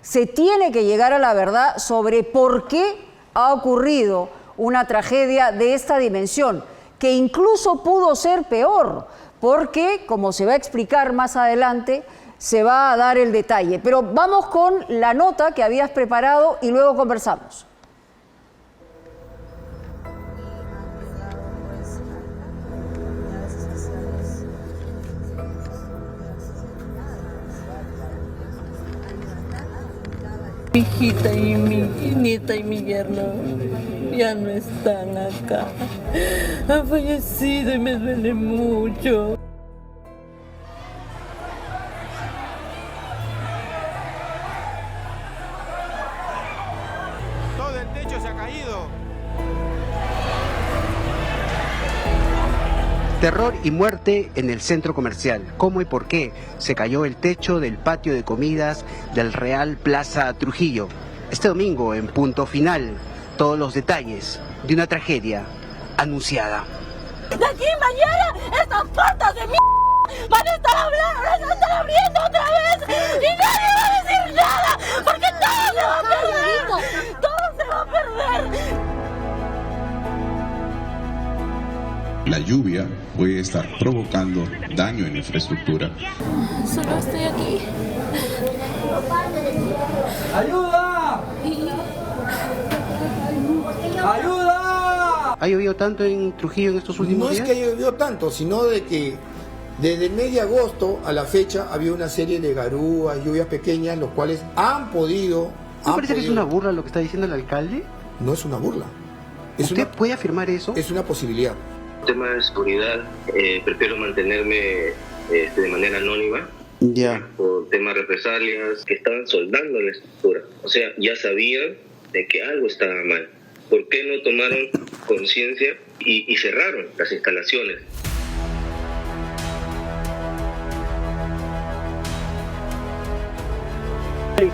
Se tiene que llegar a la verdad sobre por qué ha ocurrido una tragedia de esta dimensión, que incluso pudo ser peor, porque, como se va a explicar más adelante, se va a dar el detalle. Pero vamos con la nota que habías preparado y luego conversamos. Mi hijita y mi nieta y mi yerno ya no están acá. Han fallecido y me duele mucho. Todo el techo se ha caído. Terror y muerte en el centro comercial. ¿Cómo y por qué se cayó el techo del patio de comidas del Real Plaza Trujillo? Este domingo, en Punto Final, todos los detalles de una tragedia anunciada. De aquí mañana estas puertas de van a estar abriendo otra vez y nadie va a decir nada porque todo se va a perder. Todo se va a perder. La lluvia puede estar provocando daño en la infraestructura. Solo estoy aquí. ¡Ayuda! ¡Ayuda! ¿Ha llovido tanto en Trujillo en estos últimos días? No es que haya llovido tanto, sino de que desde el mes de agosto a la fecha había una serie de garúas, lluvias pequeñas, los cuales han podido... ¿No parece que es una burla lo que está diciendo el alcalde? No es una burla. ¿Usted puede afirmar eso? Es una posibilidad. Tema de seguridad, prefiero mantenerme de manera anónima. Ya. Por temas de represalias que estaban soldando la estructura. O sea, ya sabían de que algo estaba mal. ¿Por qué no tomaron conciencia y cerraron las instalaciones?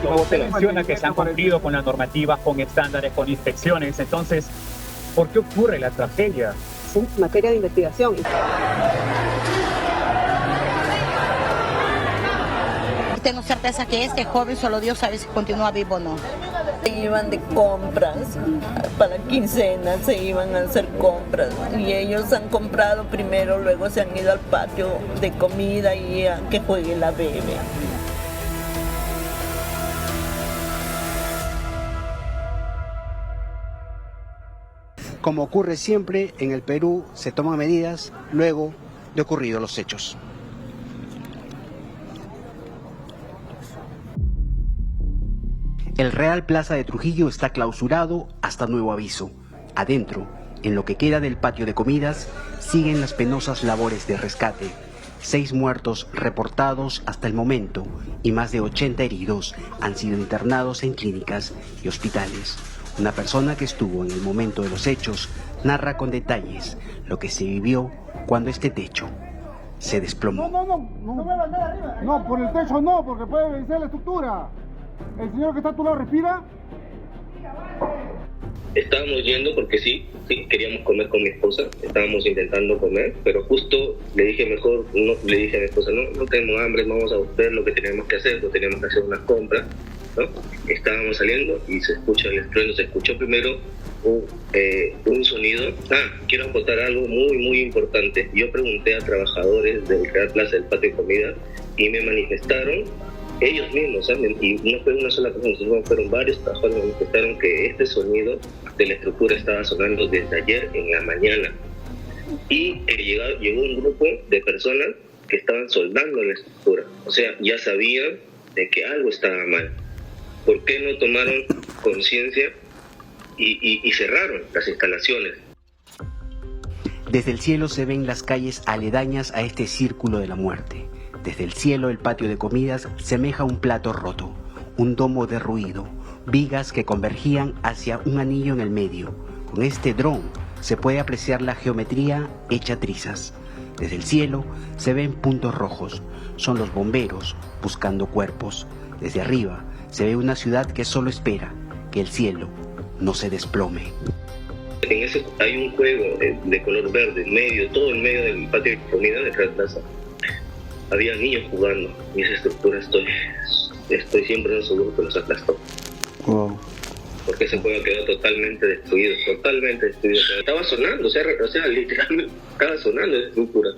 Luego se menciona que se han cumplido con la normativa, con estándares, con inspecciones. Entonces, ¿por qué ocurre la tragedia? Sí, materia de investigación. Tengo certeza que este joven solo Dios sabe si continúa vivo o no. Se iban de compras, para quincena se iban a hacer compras y ellos han comprado primero, luego se han ido al patio de comida y a que juegue la bebé. Como ocurre siempre, en el Perú se toman medidas luego de ocurridos los hechos. El Real Plaza de Trujillo está clausurado hasta nuevo aviso. Adentro, en lo que queda del patio de comidas, siguen las penosas labores de rescate. 6 muertos reportados hasta el momento y más de 80 heridos han sido internados en clínicas y hospitales. Una persona que estuvo en el momento de los hechos narra con detalles lo que se vivió cuando este techo se desplomó. No, por el techo no, porque puede vencer la estructura. ¿El señor que está a tu lado respira? Estábamos yendo porque sí, queríamos comer con mi esposa, estábamos intentando comer, pero justo le dije a mi esposa, no tenemos hambre, vamos a buscar lo que tenemos que hacer unas compras, ¿no? Estábamos saliendo y se escucha el estruendo, se escuchó primero un sonido. Quiero acotar algo muy importante. Yo pregunté a trabajadores del Real Plaza del Patio de Comida y me manifestaron ellos mismos, ¿saben? Y no fue una sola persona, sino fueron varios trabajadores que manifestaron que este sonido de la estructura estaba sonando desde ayer en la mañana. Y llegó un grupo de personas que estaban soldando la estructura. O sea, ya sabían de que algo estaba mal. ¿Por qué no tomaron conciencia y cerraron las instalaciones? Desde el cielo se ven las calles aledañas a este círculo de la muerte. Desde el cielo el patio de comidas semeja un plato roto, un domo derruido, vigas que convergían hacia un anillo en el medio. Con este dron se puede apreciar la geometría hecha trizas. Desde el cielo se ven puntos rojos, son los bomberos buscando cuerpos. Desde arriba se ve una ciudad que solo espera que el cielo no se desplome. En ese hay un juego de color verde, todo en medio del patio de comida de Real Plaza. Había niños jugando y esa estructura estoy siempre seguro que los aplastó. Wow. Porque ese juego quedó totalmente destruido. Estaba sonando, o sea, literalmente estaba sonando la estructura.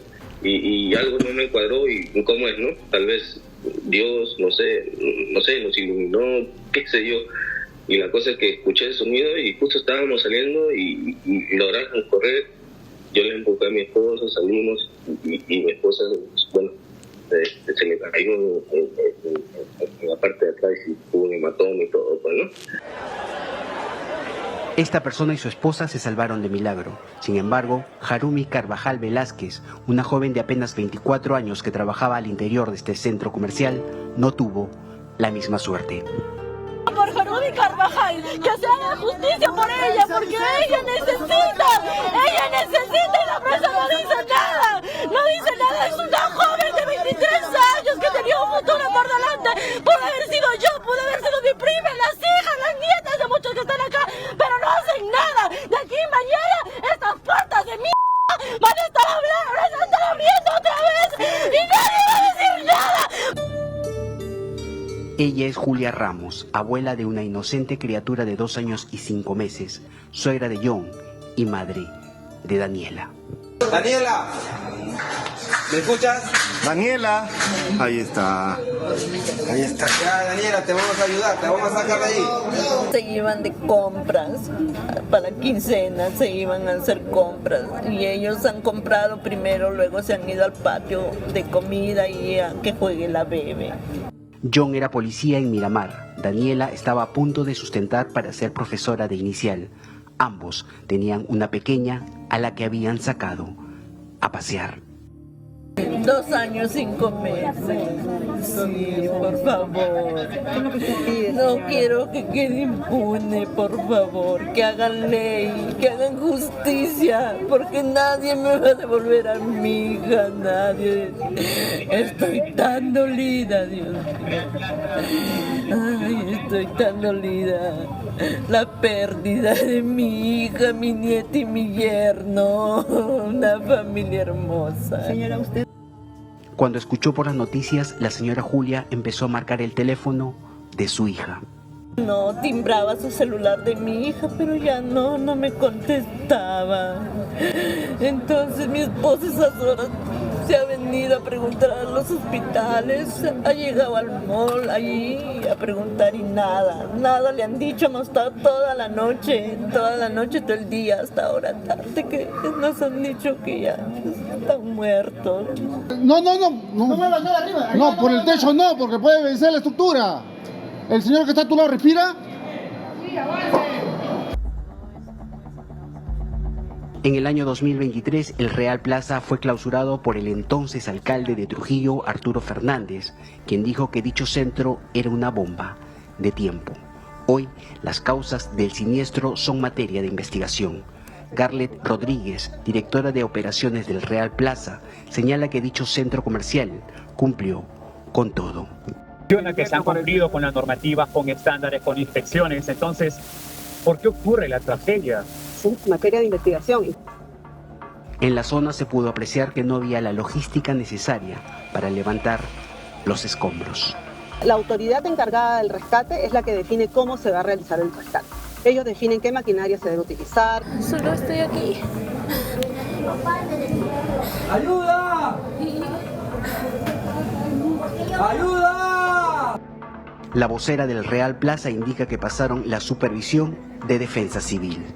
Y algo no me cuadró, y cómo es, ¿no? Tal vez Dios, no sé, nos iluminó, qué sé yo. Y la cosa es que escuché el sonido y justo estábamos saliendo y logramos correr. Yo le empujé a mi esposo, salimos y mi esposa, bueno, se le cayó en la parte de atrás y tuvo un hematoma y todo, pues, ¿no? Esta persona y su esposa se salvaron de milagro. Sin embargo, Harumi Carvajal Velázquez, una joven de apenas 24 años que trabajaba al interior de este centro comercial, no tuvo la misma suerte. Por Harumi Carvajal, que se haga justicia por ella, porque ella necesita y la prensa no dice nada, es una joven de 23 años que tenía un futuro por delante, puede haber sido yo, puede haber sido mi prima, las hijas, las nietas de muchos que están acá, pero no hacen nada. De aquí mañana estas puertas de van a estar abriendo otra vez y nadie va a decir nada. Ella es Julia Ramos, abuela de una inocente criatura de 2 años y 5 meses, suegra de John y madre de Daniela. Daniela, ¿me escuchas? Daniela, ahí está. Ya, Daniela, te vamos a ayudar, te vamos a sacar de ahí. Se iban de compras, para quincena se iban a hacer compras y ellos han comprado primero, luego se han ido al patio de comida y a que juegue la bebé. John era policía en Miramar. Daniela estaba a punto de sustentar para ser profesora de inicial. Ambos tenían una pequeña a la que habían sacado a pasear. 2 años, 5 meses. Sí, por favor. No quiero que quede impune, por favor. Que hagan ley, que hagan justicia, porque nadie me va a devolver a mi hija, nadie. Estoy tan dolida, Dios mío. Ay, estoy tan dolida. La pérdida de mi hija, mi nieta y mi yerno. Una familia hermosa. Señora, usted... Cuando escuchó por las noticias, la señora Julia empezó a marcar el teléfono de su hija. No, timbraba su celular de mi hija, pero ya no me contestaba. Entonces mi esposa a esas horas se ha venido a preguntar a los hospitales, ha llegado al mall allí a preguntar y nada le han dicho, hemos estado toda la noche, todo el día, hasta ahora tarde, que nos han dicho que ya están muertos. No muevas nada arriba. No, por el techo no, porque puede vencer la estructura. ¿El señor que está a tu lado respira? Sí, avance. En el año 2023, el Real Plaza fue clausurado por el entonces alcalde de Trujillo, Arturo Fernández, quien dijo que dicho centro era una bomba de tiempo. Hoy, las causas del siniestro son materia de investigación. Garlet Rodríguez, directora de operaciones del Real Plaza, señala que dicho centro comercial cumplió con todo. Que se han cumplido con la normativa, con estándares, con inspecciones. Entonces, ¿por qué ocurre la tragedia? Sí, materia de investigación. En la zona se pudo apreciar que no había la logística necesaria para levantar los escombros. La autoridad encargada del rescate es la que define cómo se va a realizar el rescate. Ellos definen qué maquinaria se debe utilizar. Solo estoy aquí. ¡Ayuda! ¡Ayuda! La vocera del Real Plaza indica que pasaron la supervisión de Defensa Civil.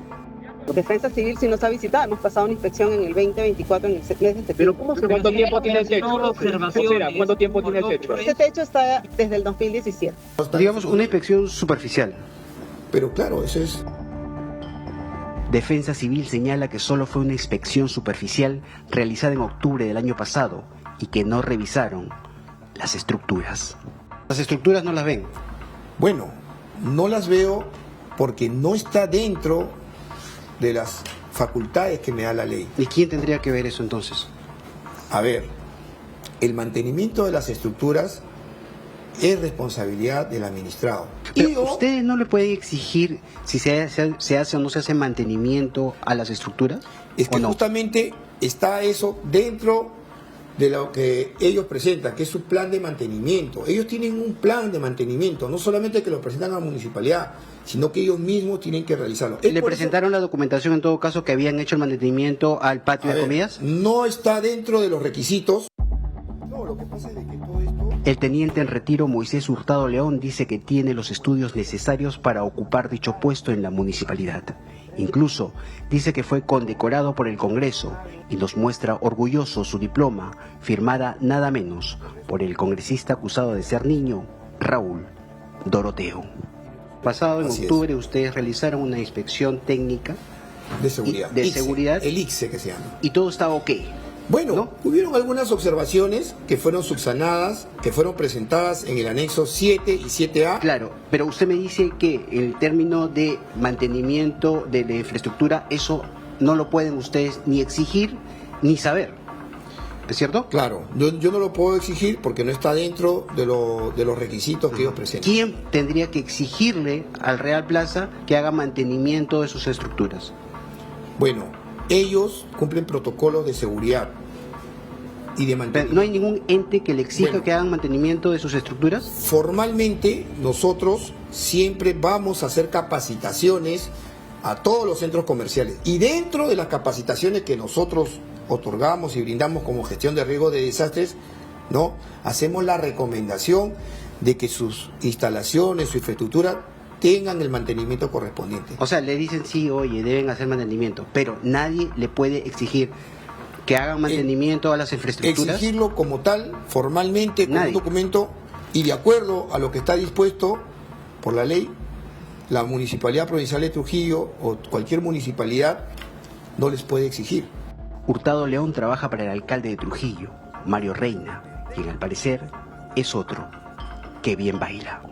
Defensa Civil sí nos ha visitado, hemos pasado una inspección en el 2024 en el mes de septiembre. ¿Pero cuánto tiempo tiene el techo? ¿Cuánto tiempo tiene el techo? Este techo está desde el 2017. Digamos, una inspección superficial. Pero claro, eso es... Defensa Civil señala que solo fue una inspección superficial realizada en octubre del año pasado y que no revisaron las estructuras. ¿Las estructuras no las ven? Bueno, no las veo porque no está dentro de las facultades que me da la ley. ¿Y quién tendría que ver eso entonces? A ver, el mantenimiento de las estructuras es responsabilidad del administrado. Pero ¿ustedes no le pueden exigir si se hace o no se hace mantenimiento a las estructuras? Es que justamente está eso dentro de lo que ellos presentan, que es su plan de mantenimiento. Ellos tienen un plan de mantenimiento, no solamente que lo presentan a la municipalidad, sino que ellos mismos tienen que realizarlo. ¿Le presentaron la documentación en todo caso que habían hecho el mantenimiento al patio de comidas? No está dentro de los requisitos. No, lo que pasa es de que todo esto... El teniente en retiro Moisés Hurtado León dice que tiene los estudios necesarios para ocupar dicho puesto en la municipalidad. Incluso dice que fue condecorado por el Congreso y nos muestra orgulloso su diploma, firmada nada menos por el congresista acusado de ser niño, Raúl Doroteo. Pasado en octubre ustedes realizaron una inspección técnica de seguridad. El ICSE que se llama. Y todo estaba ok. Bueno, hubieron algunas observaciones que fueron subsanadas, que fueron presentadas en el anexo 7 y 7A. Claro, pero usted me dice que el término de mantenimiento de la infraestructura, eso no lo pueden ustedes ni exigir ni saber. ¿Es cierto? Claro, yo no lo puedo exigir porque no está dentro de los requisitos que ellos presentan. ¿Quién tendría que exigirle al Real Plaza que haga mantenimiento de sus estructuras? Bueno, ellos cumplen protocolos de seguridad y de mantenimiento. ¿No hay ningún ente que le exija que hagan mantenimiento de sus estructuras? Formalmente, nosotros siempre vamos a hacer capacitaciones a todos los centros comerciales. Y dentro de las capacitaciones que nosotros otorgamos y brindamos como gestión de riesgo de desastres, ¿no? Hacemos la recomendación de que sus instalaciones, su infraestructura tengan el mantenimiento correspondiente. O sea, le dicen sí, oye, deben hacer mantenimiento, pero nadie le puede exigir que hagan mantenimiento a las infraestructuras. Exigirlo como tal, formalmente, con un documento y de acuerdo a lo que está dispuesto por la ley, la Municipalidad Provincial de Trujillo o cualquier municipalidad no les puede exigir. Hurtado León trabaja para el alcalde de Trujillo, Mario Reina, quien al parecer es otro que bien baila.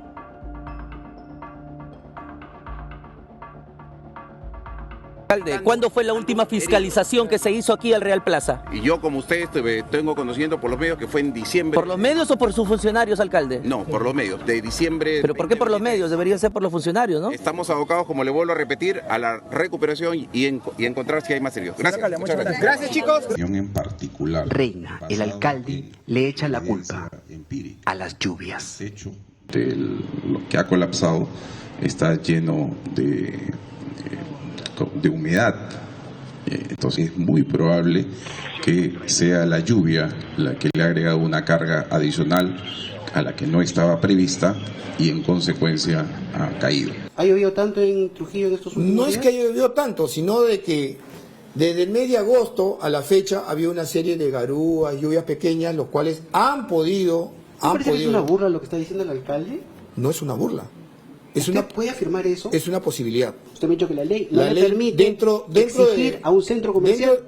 ¿Cuándo fue la última fiscalización que se hizo aquí al Real Plaza? Y yo, como usted, tengo conociendo por los medios que fue en diciembre. ¿Por los medios o por sus funcionarios, alcalde? No, por los medios, de diciembre. ¿Pero por qué por los medios? Debería ser por los funcionarios, ¿no? Estamos abocados, como le vuelvo a repetir, a la recuperación y encontrar si hay más serios. Gracias. Muchas gracias. Gracias, chicos. En particular. Reina, el alcalde, le echa la culpa a las lluvias. Lo que ha colapsado está lleno de humedad, entonces es muy probable que sea la lluvia la que le ha agregado una carga adicional a la que no estaba prevista y en consecuencia ha caído. ¿Ha llovido tanto en Trujillo en estos últimos días? No es que haya llovido tanto, sino de que desde el mes de agosto a la fecha había una serie de garúas, lluvias pequeñas, los cuales han podido... ¿Es una burla lo que está diciendo el alcalde? No es una burla. ¿Puede afirmar eso? Es una posibilidad. Usted me ha dicho que la ley no le permite exigir a un centro comercial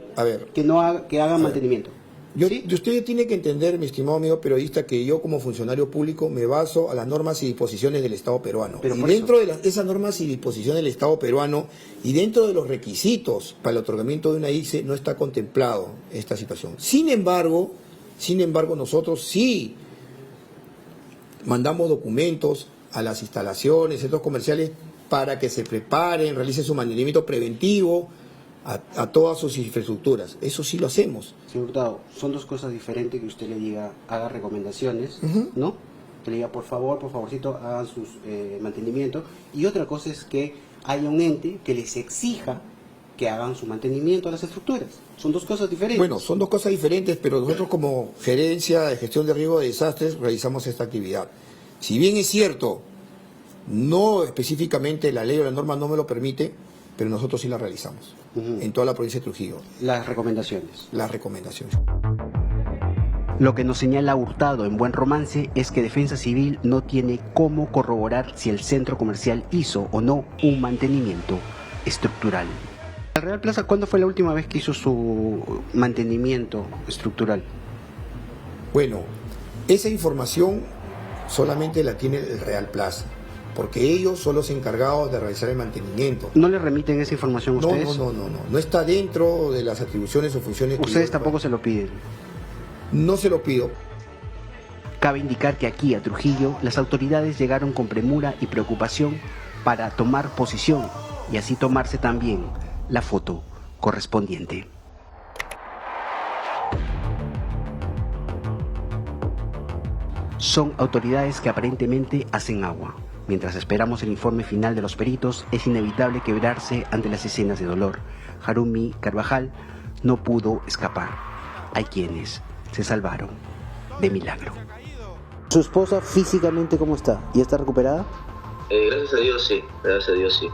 que haga mantenimiento. Usted tiene que entender, mi estimado amigo periodista, que yo como funcionario público me baso a las normas y disposiciones del Estado peruano. Y dentro de esas normas y disposiciones del Estado peruano y dentro de los requisitos para el otorgamiento de una ICSE no está contemplado esta situación. Sin embargo, nosotros sí mandamos documentos a las instalaciones, centros comerciales, para que se preparen, realicen su mantenimiento preventivo a todas sus infraestructuras. Eso sí lo hacemos. Señor Hurtado, son dos cosas diferentes que usted le diga, haga recomendaciones, ¿no? Que le diga, por favorcito, hagan sus mantenimiento. Y otra cosa es que haya un ente que les exija que hagan su mantenimiento a las estructuras. Son dos cosas diferentes. Bueno, son dos cosas diferentes, pero nosotros como gerencia de gestión de riesgo de desastres realizamos esta actividad. Si bien es cierto, no específicamente la ley o la norma no me lo permite, pero nosotros sí la realizamos en toda la provincia de Trujillo. Las recomendaciones. Las recomendaciones. Lo que nos señala Hurtado en Buen Romance es que Defensa Civil no tiene cómo corroborar si el centro comercial hizo o no un mantenimiento estructural. ¿El Real Plaza cuándo fue la última vez que hizo su mantenimiento estructural? Bueno, esa información solamente la tiene el Real Plaza, porque ellos son los encargados de realizar el mantenimiento. ¿No le remiten esa información a ustedes? No está dentro de las atribuciones o funciones. ¿Ustedes tampoco se lo piden? No se lo pido. Cabe indicar que aquí a Trujillo las autoridades llegaron con premura y preocupación para tomar posición y así tomarse también la foto correspondiente. Son autoridades que aparentemente hacen agua. Mientras esperamos el informe final de los peritos, es inevitable quebrarse ante las escenas de dolor. Harumi Carvajal no pudo escapar. Hay quienes se salvaron de milagro. ¿Su esposa físicamente cómo está? ¿Ya está recuperada? Gracias a Dios sí, gracias a Dios sí.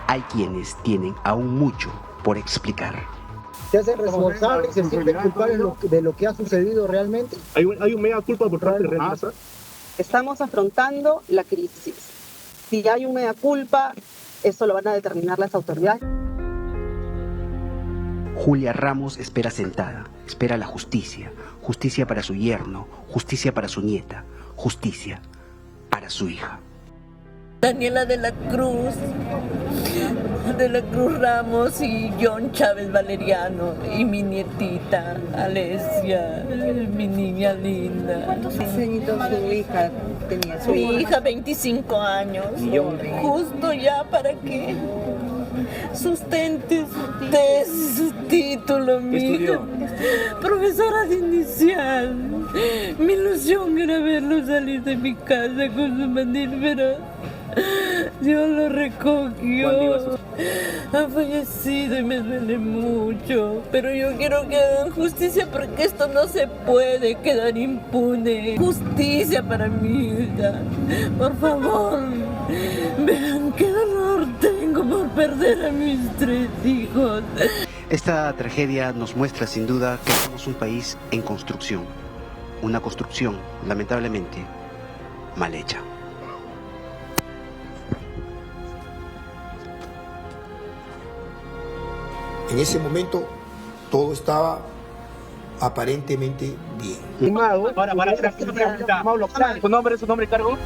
Hay quienes tienen aún mucho por explicar. ¿Se hacen responsables, se sienten culpables de lo que ha sucedido realmente? ¿Hay un mea culpa por parte de Renasa? Estamos afrontando la crisis. Si hay un mea culpa, eso lo van a determinar las autoridades. Julia Ramos espera sentada, espera la justicia. Justicia para su yerno, justicia para su nieta, justicia para su hija. Daniela de la Cruz Ramos y John Chávez Valeriano y mi nietita Alesia, mi niña linda. ¿Cuántos añitos su hija tenía? Su hija 25 años, justo ya para que sustente su título, mi hija. Profesora de inicial. Mi ilusión era verlo salir de mi casa con su mandil, pero Dios lo recogió. Ha fallecido y me duele mucho. Pero yo quiero que hagan justicia porque esto no se puede quedar impune. Justicia para mi hija. Por favor, vean qué dolor tengo por perder a mis 3 hijos. Esta tragedia nos muestra sin duda que somos un país en construcción. Una construcción, lamentablemente, mal hecha. En ese momento todo estaba aparentemente bien. Ahora, ¿su nombre y cargo?